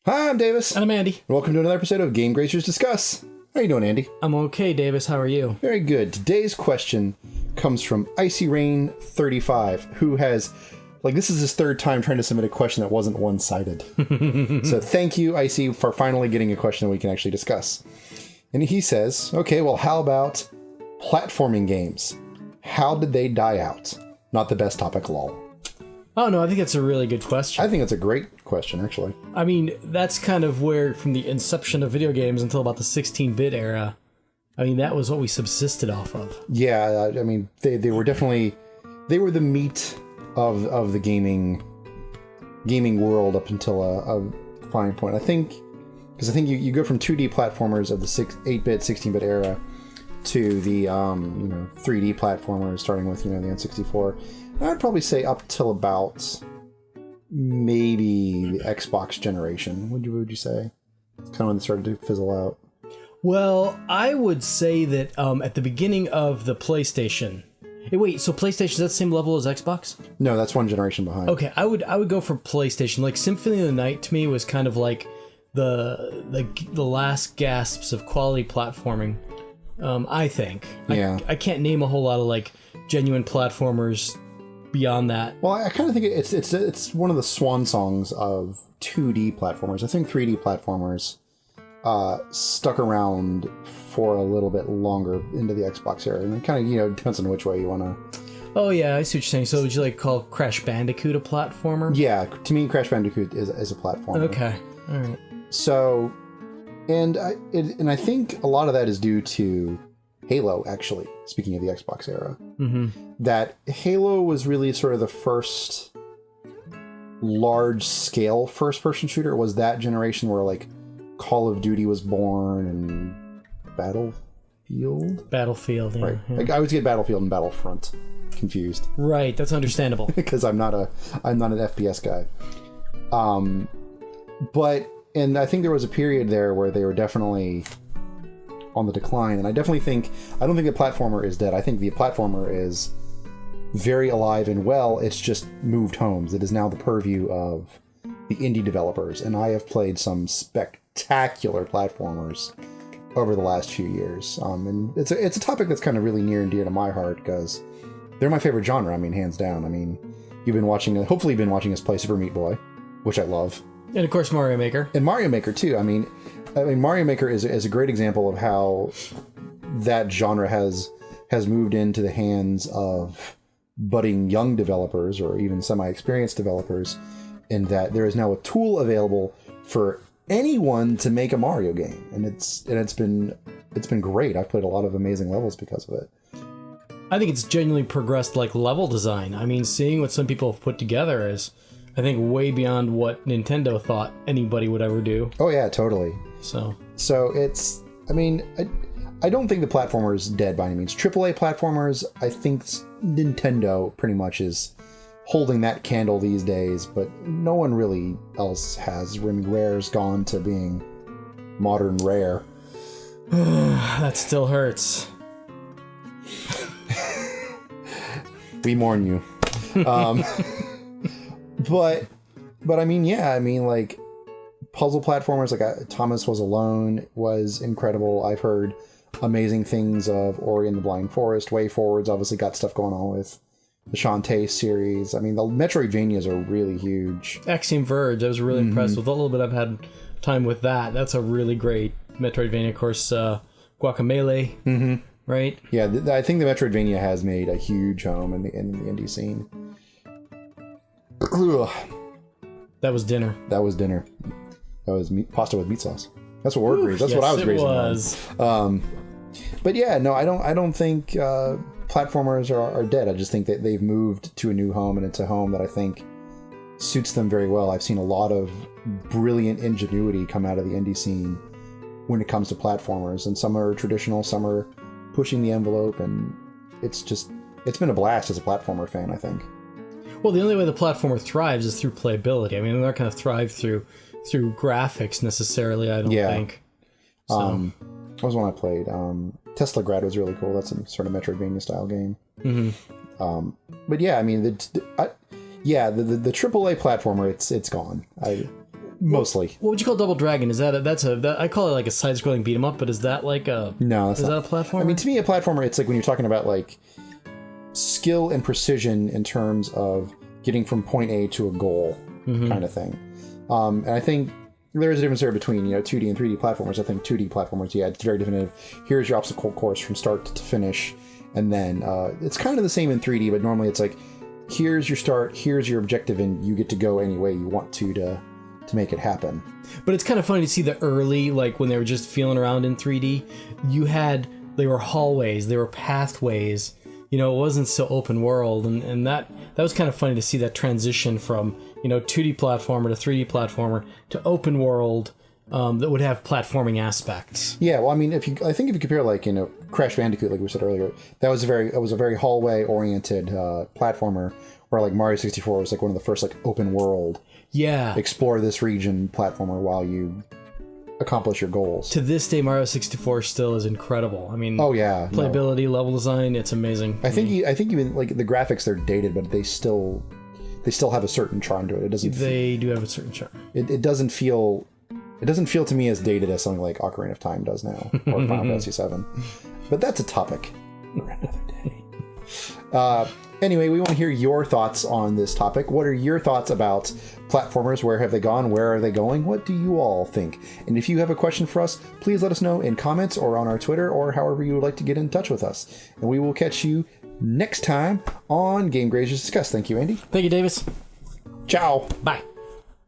Hi, I'm Davis. And I'm Andy. Welcome to another episode of Game Grazers Discuss. How you doing, Andy? I'm okay, Davis. How are you? Very good. Today's question comes from Icy Rain 35, who has, this is his third time trying to submit a question that wasn't one-sided. So thank you, Icy, for finally getting a question that we can actually discuss. And he says, okay, well, how about platforming games? How did they die out? Not the best topic, lol. Oh, no, I think that's a really good question. I think it's a great question, actually. I mean, that's kind of where, from the inception of video games until about the 16-bit era, I mean, that was what we subsisted off of. Yeah, I mean, they were definitely, they were the meat of the gaming world up until a fine point. I think, because I think you go from 2D platformers of the 8-bit, 16-bit era to the 3D platformers, starting with the N64. I'd probably say up till about maybe the Xbox generation. Would you say? It's kind of when it started to fizzle out. Well, I would say that at the beginning of the PlayStation. Hey, wait, so PlayStation is that the same level as Xbox? No, that's one generation behind. Okay, I would go for PlayStation. Like Symphony of the Night to me was kind of like the last gasps of quality platforming. I think. Yeah. I can't name a whole lot of genuine platformers beyond that. Well, I kind of think it's one of the swan songs of 2D platformers. I think 3D platformers stuck around for a little bit longer into the Xbox era, and it kind of depends on which way you want to. Oh yeah, I see what you're saying. So would you call Crash Bandicoot a platformer? Yeah, to me, Crash Bandicoot is a platformer. Okay, all right. So, and I think a lot of that is due to Halo, actually, speaking of the Xbox era. Mm-hmm. That Halo was really sort of the first large-scale first-person shooter. It was that generation where, Call of Duty was born and Battlefield? Battlefield, yeah. Right. Yeah. I always get Battlefield and Battlefront confused. Right, that's understandable. Because I'm not an FPS guy. And I think there was a period there where they were definitely on the decline, and I don't think the platformer is dead. I think the platformer is very alive and well. It's just moved homes. It is now the purview of the indie developers, and I have played some spectacular platformers over the last few years. And it's a topic that's kind of really near and dear to my heart because they're my favorite genre. I mean, hands down. I mean, hopefully you've been watching us play Super Meat Boy, which I love. And of course Mario Maker. And Mario Maker too. I mean Mario Maker is a great example of how that genre has moved into the hands of budding young developers or even semi-experienced developers, in that there is now a tool available for anyone to make a Mario game, and it's been great. I've played a lot of amazing levels because of it. I think it's genuinely progressed level design. I mean, seeing what some people have put together is, I think, way beyond what Nintendo thought anybody would ever do. Oh yeah, totally. So it's, I mean, I don't think the platformer is dead by any means. AAA platformers, I think Nintendo pretty much is holding that candle these days, but no one really else has. I mean, Rare's gone to being modern Rare. That still hurts. We mourn you. But I mean, yeah, I mean, puzzle platformers Thomas Was Alone was incredible. I've heard amazing things of Ori and the Blind Forest. Way Forward's obviously got stuff going on with the Shantae series. I mean, the Metroidvanias are really huge. Axiom Verge, I was really impressed with a little bit I've had time with that. That's a really great Metroidvania. Of course, Guacamelee, right? Yeah, I think the Metroidvania has made a huge home in the indie scene. That was dinner. That was pasta with meat sauce. That's what we're raised. That's what I was raised on. But yeah, no, I don't think platformers are dead. I just think that they've moved to a new home, and it's a home that I think suits them very well. I've seen a lot of brilliant ingenuity come out of the indie scene when it comes to platformers, and some are traditional, some are pushing the envelope, and it's been a blast as a platformer fan, I think. Well, the only way the platformer thrives is through playability. I mean, they're not going to thrive through graphics necessarily, I don't think. So. What was one I played? Tesla Grad was really cool. That's a sort of Metroidvania style game. Mm-hmm. But yeah, I mean, the AAA platformer, it's gone. Mostly. What would you call Double Dragon? Is that I call it like a side-scrolling beat 'em up, but is that like a No, is that a platformer? I mean, to me, a platformer, it's like when you're talking about like skill and precision in terms of getting from point A to a goal kind of thing. And I think there is a difference there between 2D and 3D platformers. I think 2D platformers, yeah, it's very definitive. Here's your obstacle course from start to finish, and then it's kind of the same in 3D, but normally it's like here's your start, here's your objective, and you get to go any way you want to make it happen. But it's kind of funny to see the early, like when they were just feeling around in 3D, they were hallways, they were pathways. It wasn't so open world, and that was kind of funny to see that transition from 2D platformer to 3D platformer to open world that would have platforming aspects. Yeah, well, I mean, if you compare like Crash Bandicoot, like we said earlier, it was a very hallway oriented platformer, where like Mario 64 was like one of the first like open world. Yeah. Explore this region platformer while you accomplish your goals. To this day, Mario 64 still is incredible. I mean, oh yeah, playability, level design, it's amazing. I think even like the graphics, they're dated, but they still have a certain charm to it. It doesn't. They do have a certain charm. It doesn't feel to me as dated as something like Ocarina of Time does now, or Final Fantasy VII. But that's a topic for another day. Anyway, we want to hear your thoughts on this topic. What are your thoughts about platformers? Where have they gone? Where are they going? What do you all think? And if you have a question for us, please let us know in comments or on our Twitter or however you would like to get in touch with us. And we will catch you next time on Game Grazers Discuss. Thank you, Andy. Thank you, Davis. Ciao. Bye.